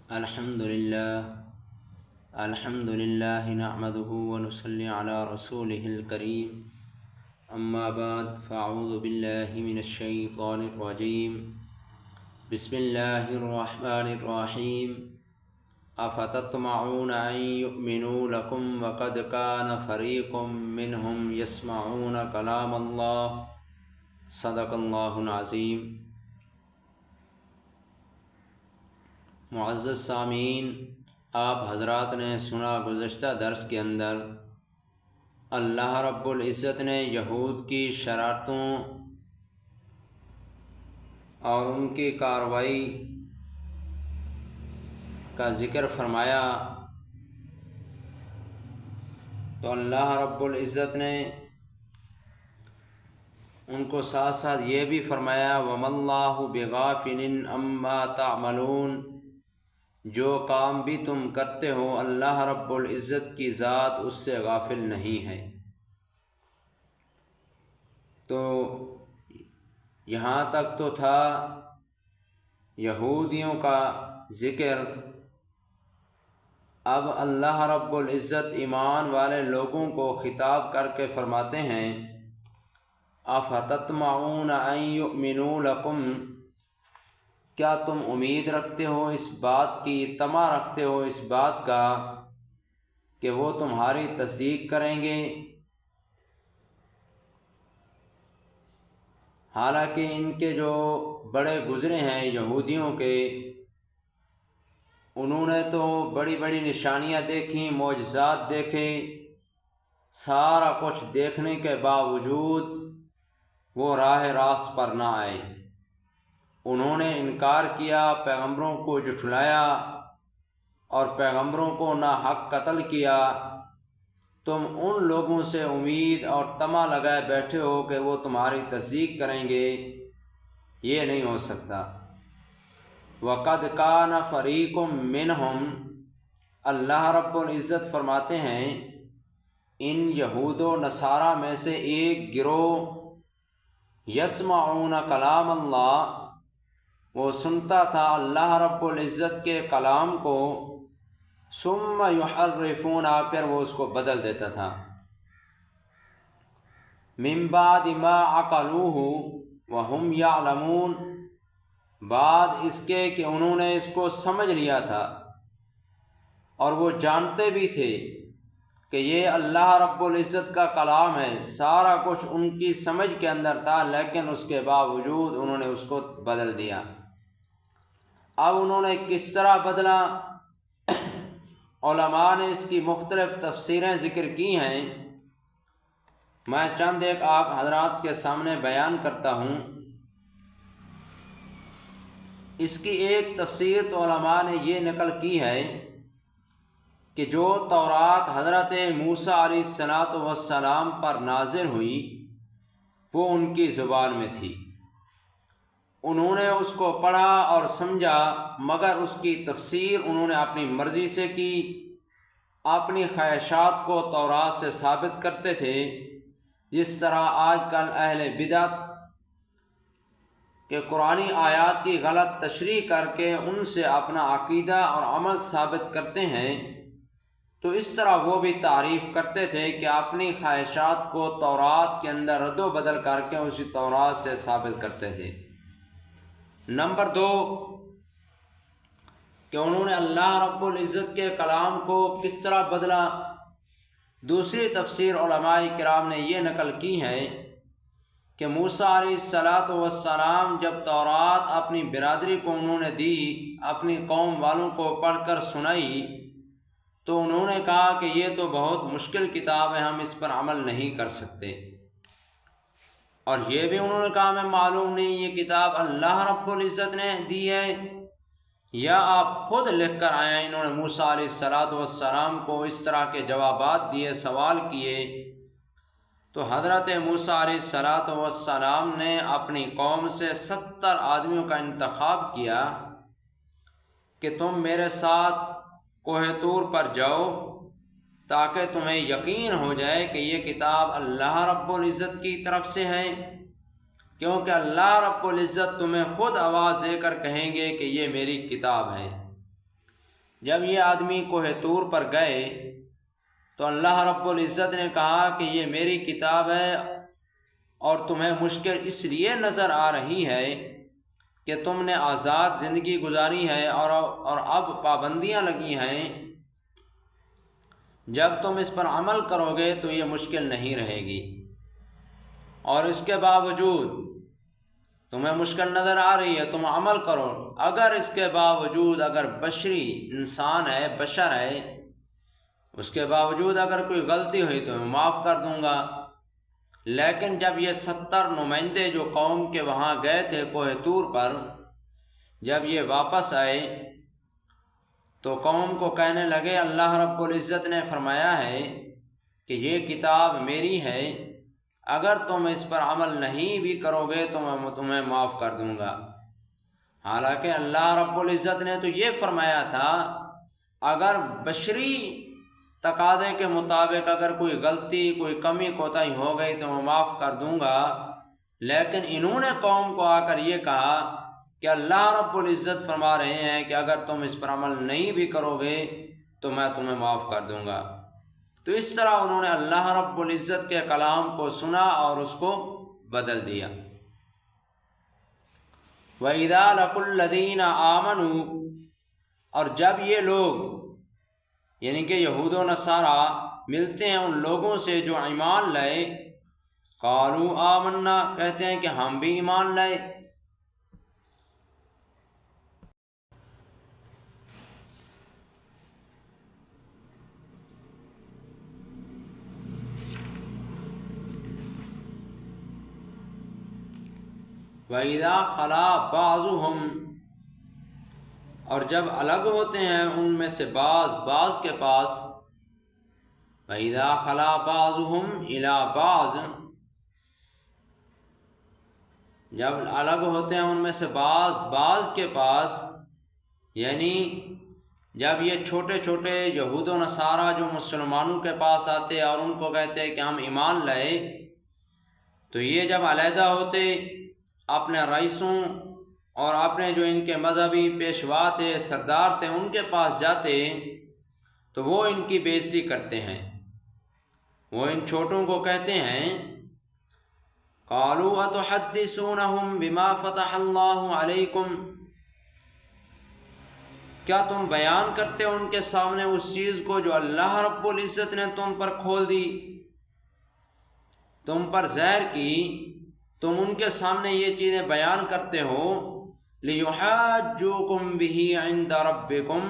الحمد للہ نحمده ونصلی علی رسوله الکریم اما بعد فاعوذ باللہ من الشیطان الرجیم بسم اللہ الرحمن الرحیم افتطمعون ان یؤمنوا لکم وقد کان فریق منہم یسمعون کلام اللہ صدق اللہ العظیم۔ معزز سامعین، آپ حضرات نے سنا گزشتہ درس کے اندر اللہ رب العزت نے یہود کی شرارتوں اور ان کی کارروائی کا ذکر فرمایا، تو اللہ رب العزت نے ان کو ساتھ ساتھ یہ بھی فرمایا وَمَا اللَّهُ بِغَافِلٍ عَمَّا تَعْمَلُونَ، جو کام بھی تم کرتے ہو اللہ رب العزت کی ذات اس سے غافل نہیں ہے۔ تو یہاں تک تو تھا یہودیوں کا ذکر، اب اللہ رب العزت ایمان والے لوگوں کو خطاب کر کے فرماتے ہیں افتطمعون ان یؤمنوا لکم، کیا تم امید رکھتے ہو اس بات کی، طمع رکھتے ہو اس بات کا کہ وہ تمہاری تصدیق کریں گے؟ حالانکہ ان کے جو بڑے گزرے ہیں یہودیوں کے، انہوں نے تو بڑی بڑی نشانیاں دیکھیں، معجزات دیکھے، سارا کچھ دیکھنے کے باوجود وہ راہ راست پر نہ آئے، انہوں نے انکار کیا، پیغمبروں کو جھٹلایا اور پیغمبروں کو ناحق قتل کیا۔ تم ان لوگوں سے امید اور طمع لگائے بیٹھے ہو کہ وہ تمہاری تصدیق کریں گے، یہ نہیں ہو سکتا۔ وَقَدْ كَانَ فَرِيقٌ مِّنْهُمْ، اللہ رب العزت فرماتے ہیں ان یہود و نصارہ میں سے ایک گروہ یسمعون کلام اللہ، وہ سنتا تھا اللہ رب العزت کے کلام کو، ثم یحرفون، پھر وہ اس کو بدل دیتا تھا، من بعد ما عقلوہ وہم یعلمون، بعد اس کے کہ انہوں نے اس کو سمجھ لیا تھا اور وہ جانتے بھی تھے کہ یہ اللہ رب العزت کا کلام ہے، سارا کچھ ان کی سمجھ کے اندر تھا، لیکن اس کے باوجود انہوں نے اس کو بدل دیا۔ اب انہوں نے کس طرح بدلا؟ علماء نے اس کی مختلف تفسیریں ذکر کی ہیں، میں چند ایک آپ حضرات کے سامنے بیان کرتا ہوں۔ اس کی ایک تفسیر تو علماء نے یہ نقل کی ہے کہ جو تورات حضرت موسیٰ علیہ السلام پر نازل ہوئی وہ ان کی زبان میں تھی، انہوں نے اس کو پڑھا اور سمجھا، مگر اس کی تفسیر انہوں نے اپنی مرضی سے کی، اپنی خواہشات کو تورات سے ثابت کرتے تھے، جس طرح آج کل اہل بدعت کہ قرآنی آیات کی غلط تشریح کر کے ان سے اپنا عقیدہ اور عمل ثابت کرتے ہیں، تو اس طرح وہ بھی تعریف کرتے تھے کہ اپنی خواہشات کو تورات کے اندر رد و بدل کر کے اسی تورات سے ثابت کرتے تھے۔ نمبر 2 کہ انہوں نے اللہ رب العزت کے کلام کو کس طرح بدلا۔ دوسری تفسیر علماء کرام نے یہ نقل کی ہے کہ موسیٰ علیہ السلام جب تورات اپنی برادری کو انہوں نے دی، اپنی قوم والوں کو پڑھ کر سنائی، تو انہوں نے کہا کہ یہ تو بہت مشکل کتاب ہے، ہم اس پر عمل نہیں کر سکتے، اور یہ بھی انہوں نے کہا ہمیں معلوم نہیں یہ کتاب اللہ رب العزت نے دی ہے یا آپ خود لکھ کر آئے ہیں۔ انہوں نے موسیٰ علیہ السلام کو اس طرح کے جوابات دیے، سوال کیے، تو حضرت موسیٰ علیہ السلام نے اپنی قوم سے 70 آدمیوں کا انتخاب کیا کہ تم میرے ساتھ کوہ طور پر جاؤ تاکہ تمہیں یقین ہو جائے کہ یہ کتاب اللہ رب العزت کی طرف سے ہے، کیونکہ اللہ رب العزت تمہیں خود آواز دے کر کہیں گے کہ یہ میری کتاب ہے۔ جب یہ آدمی کوہ طور پر گئے تو اللہ رب العزت نے کہا کہ یہ میری کتاب ہے اور تمہیں مشکل اس لیے نظر آ رہی ہے کہ تم نے آزاد زندگی گزاری ہے اور اب پابندیاں لگی ہیں۔ جب تم اس پر عمل کرو گے تو یہ مشکل نہیں رہے گی، اور اس کے باوجود تمہیں مشکل نظر آ رہی ہے، تم عمل کرو، اگر اس کے باوجود اگر بشری انسان ہے، بشر ہے، اس کے باوجود اگر کوئی غلطی ہوئی تو میں معاف کر دوں گا۔ لیکن جب یہ 70 نمائندے جو قوم کے وہاں گئے تھے کوہ طور پر، جب یہ واپس آئے تو قوم کو کہنے لگے اللہ رب العزت نے فرمایا ہے کہ یہ کتاب میری ہے، اگر تم اس پر عمل نہیں بھی کرو گے تو میں تمہیں معاف کر دوں گا۔ حالانکہ اللہ رب العزت نے تو یہ فرمایا تھا اگر بشری تقاضے کے مطابق اگر کوئی غلطی، کوئی کمی کوتاہی ہو گئی تو میں معاف کر دوں گا، لیکن انہوں نے قوم کو آ کر یہ کہا کہ اللہ رب العزت فرما رہے ہیں کہ اگر تم اس پر عمل نہیں بھی کرو گے تو میں تمہیں معاف کر دوں گا۔ تو اس طرح انہوں نے اللہ رب العزت کے کلام کو سنا اور اس کو بدل دیا۔ وَإِذَا لَقُوا الَّذِينَ آمَنُوا، اور جب یہ لوگ یعنی کہ یہود و نصارہ ملتے ہیں ان لوگوں سے جو ایمان لائے، قالوا آمنا، کہتے ہیں کہ ہم بھی ایمان لائے۔ وَإِذَا خَلَا بَعْضُهُمْ، اور جب الگ ہوتے ہیں ان میں سے بعض کے پاس، وَإِذَا خَلَا بَعْضُهُمْ إِلَى بَعْضٍ، جب الگ ہوتے ہیں ان میں سے بعض کے پاس، یعنی جب یہ چھوٹے چھوٹے یہود و نصارہ جو مسلمانوں کے پاس آتے اور ان کو کہتے کہ ہم ایمان لائے، تو یہ جب علیحدہ ہوتے اپنے رئیسوں اور اپنے جو ان کے مذہبی پیشوا تھے، سردار تھے، ان کے پاس جاتے تو وہ ان کی بے عزتی کرتے ہیں، وہ ان چھوٹوں کو کہتے ہیں قالوا اتحدثونہم بما فتح اللہ علیکم، کیا تم بیان کرتے ہو ان کے سامنے اس چیز کو جو اللہ رب العزت نے تم پر کھول دی، تم پر ظاہر کی، تم ان کے سامنے یہ چیزیں بیان کرتے ہو، لِيُحَاجُّوكُمْ بِهِ عِنْدَ رَبِّكُمْ،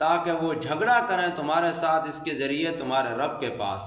تاکہ وہ جھگڑا کریں تمہارے ساتھ اس کے ذریعے تمہارے رب کے پاس۔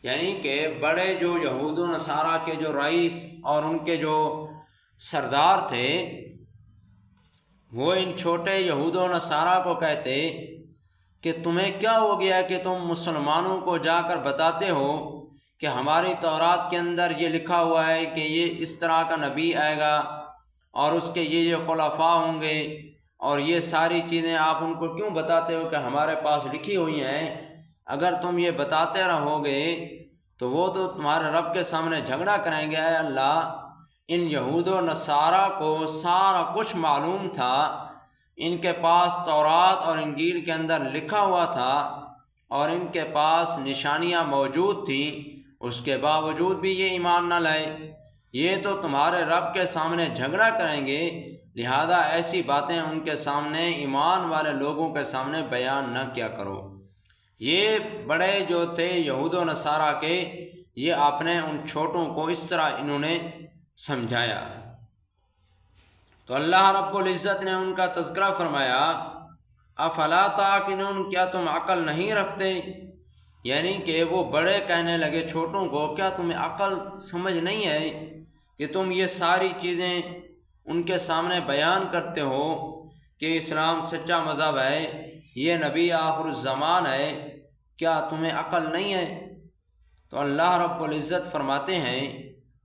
یعنی کہ بڑے جو یہود و نصارہ کے جو رئیس اور ان کے جو سردار تھے، وہ ان چھوٹے یہود و نصارہ کو کہتے کہ تمہیں کیا ہو گیا کہ تم مسلمانوں کو جا کر بتاتے ہو کہ ہماری تورات کے اندر یہ لکھا ہوا ہے کہ یہ اس طرح کا نبی آئے گا اور اس کے یہ خلفاء ہوں گے، اور یہ ساری چیزیں آپ ان کو کیوں بتاتے ہو کہ ہمارے پاس لکھی ہوئی ہیں؟ اگر تم یہ بتاتے رہو گے تو وہ تو تمہارے رب کے سامنے جھگڑا کریں گے۔ اے اللہ، ان یہود و نصارہ کو سارا کچھ معلوم تھا، ان کے پاس تورات اور انجیل کے اندر لکھا ہوا تھا اور ان کے پاس نشانیاں موجود تھیں، اس کے باوجود بھی یہ ایمان نہ لائے۔ یہ تو تمہارے رب کے سامنے جھگڑا کریں گے، لہذا ایسی باتیں ان کے سامنے، ایمان والے لوگوں کے سامنے بیان نہ کیا کرو۔ یہ بڑے جو تھے یہود و نصارہ کے، یہ اپنے ان چھوٹوں کو اس طرح انہوں نے سمجھایا۔ تو اللہ رب العزت نے ان کا تذکرہ فرمایا، افلا تعقلون، کیا تم عقل نہیں رکھتے؟ یعنی کہ وہ بڑے کہنے لگے چھوٹوں کو، کیا تمہیں عقل سمجھ نہیں ہے کہ تم یہ ساری چیزیں ان کے سامنے بیان کرتے ہو کہ اسلام سچا مذہب ہے، یہ نبی آخر الزمان ہے، کیا تمہیں عقل نہیں ہے؟ تو اللہ رب العزت فرماتے ہیں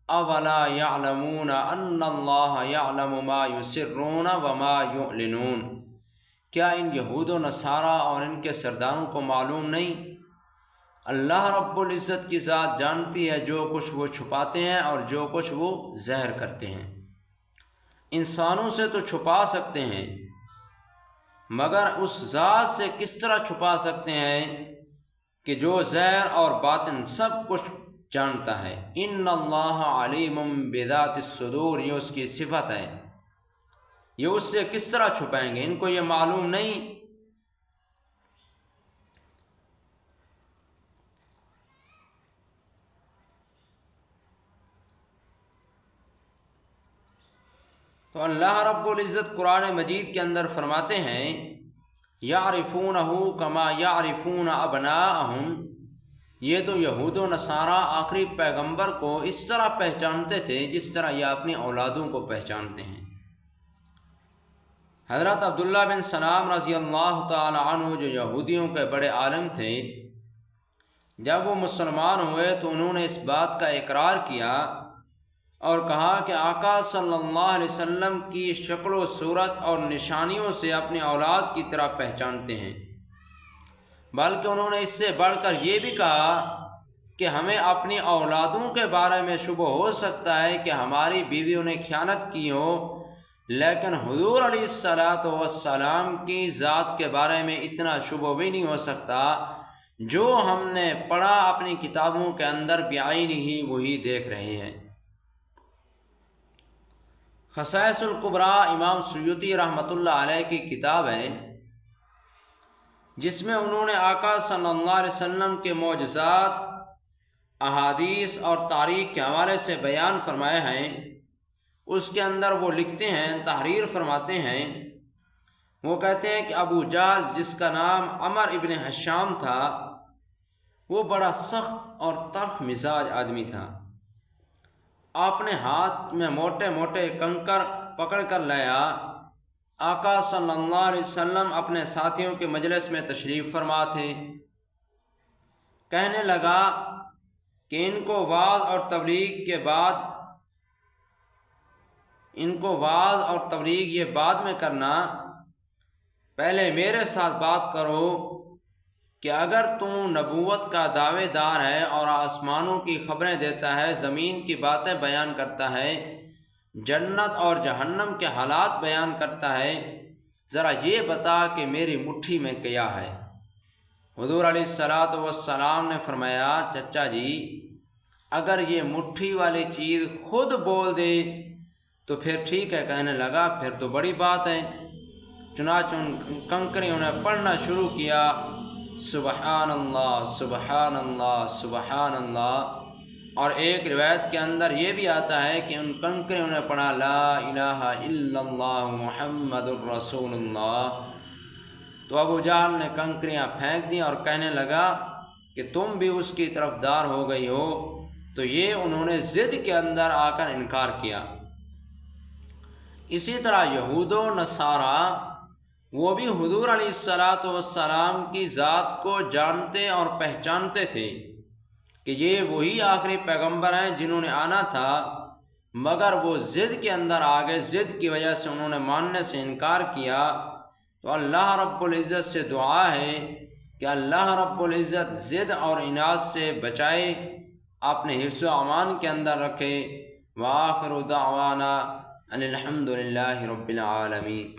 اولا یعلمون ان اللہ یعلم ما یسرون وما یعلنون، کیا ان یہود و نصارہ اور ان کے سرداروں کو معلوم نہیں؟ اللہ رب العزت کی ذات جانتی ہے جو کچھ وہ چھپاتے ہیں اور جو کچھ وہ ظاہر کرتے ہیں۔ انسانوں سے تو چھپا سکتے ہیں، مگر اس ذات سے کس طرح چھپا سکتے ہیں کہ جو ظاہر اور باطن سب کچھ جانتا ہے۔ ان اللہ علیم بذات الصدور، یہ اس کی صفت ہے، یہ اس سے کس طرح چھپائیں گے، ان کو یہ معلوم نہیں۔ تو اللہ رب العزت قرآن مجید کے اندر فرماتے ہیں یعرفونہ کما یعرفون ابناءہم، یہ تو یہود و نصارہ آخری پیغمبر کو اس طرح پہچانتے تھے جس طرح یہ اپنی اولادوں کو پہچانتے ہیں۔ حضرت عبداللہ بن سلام رضی اللہ تعالی عنہ جو یہودیوں کے بڑے عالم تھے، جب وہ مسلمان ہوئے تو انہوں نے اس بات کا اقرار کیا اور کہا کہ آقا صلی اللہ علیہ وسلم کی شکل و صورت اور نشانیوں سے اپنی اولاد کی طرح پہچانتے ہیں، بلکہ انہوں نے اس سے بڑھ کر یہ بھی کہا کہ ہمیں اپنی اولادوں کے بارے میں شبہ ہو سکتا ہے کہ ہماری بیویوں نے خیانت کی ہو، لیکن حضور علیہ الصلاۃ والسلام کی ذات کے بارے میں اتنا شبہ بھی نہیں ہو سکتا، جو ہم نے پڑھا اپنی کتابوں کے اندر بعین ہی وہی دیکھ رہے ہیں۔ خصائص الکبریٰ امام سیوطی رحمۃ اللہ علیہ کی کتاب ہے، جس میں انہوں نے آقا صلی اللہ علیہ وسلم کے معجزات، احادیث اور تاریخ کے حوالے سے بیان فرمائے ہیں۔ اس کے اندر وہ لکھتے ہیں، تحریر فرماتے ہیں، وہ کہتے ہیں کہ ابو جہل جس کا نام عمر ابن حشام تھا، وہ بڑا سخت اور تلخ مزاج آدمی تھا۔ اپنے ہاتھ میں موٹے موٹے کنکر پکڑ کر لایا۔ آقا صلی اللہ علیہ وسلم اپنے ساتھیوں کے مجلس میں تشریف فرما تھے۔ کہنے لگا کہ ان کو وعظ اور تبلیغ یہ بعد میں کرنا، پہلے میرے ساتھ بات کرو کہ اگر تو نبوت کا دعوے دار ہے اور آسمانوں کی خبریں دیتا ہے، زمین کی باتیں بیان کرتا ہے، جنت اور جہنم کے حالات بیان کرتا ہے، ذرا یہ بتا کہ میری مٹھی میں کیا ہے۔ حضور علیہ الصلاۃ والسلام نے فرمایا، چچا جی اگر یہ مٹھی والی چیز خود بول دے تو پھر ٹھیک ہے۔ کہنے لگا پھر تو بڑی بات ہے۔ چنانچہ ان کنکریوں نے پڑھنا شروع کیا، سبحان اللہ سبحان اللہ سبحان اللہ۔ اور ایک روایت کے اندر یہ بھی آتا ہے کہ ان کنکریوں نے پڑھا لا الہ الا اللہ محمد الرسول اللہ۔ تو ابو جہل نے کنکریاں پھینک دیں اور کہنے لگا کہ تم بھی اس کی طرفدار ہو گئی ہو۔ تو یہ انہوں نے ضد کے اندر آ کر انکار کیا۔ اسی طرح یہود و نصارہ وہ بھی حضور علیہ الصلاۃ والسلام کی ذات کو جانتے اور پہچانتے تھے کہ یہ وہی آخری پیغمبر ہیں جنہوں نے آنا تھا، مگر وہ ضد کے اندر آ گئے، ضد کی وجہ سے انہوں نے ماننے سے انکار کیا۔ تو اللہ رب العزت سے دعا ہے کہ اللہ رب العزت ضد اور عناد سے بچائے، اپنے حفظ و امان کے اندر رکھے۔ وآخر دعوانا ان الحمد للہ رب العالمین۔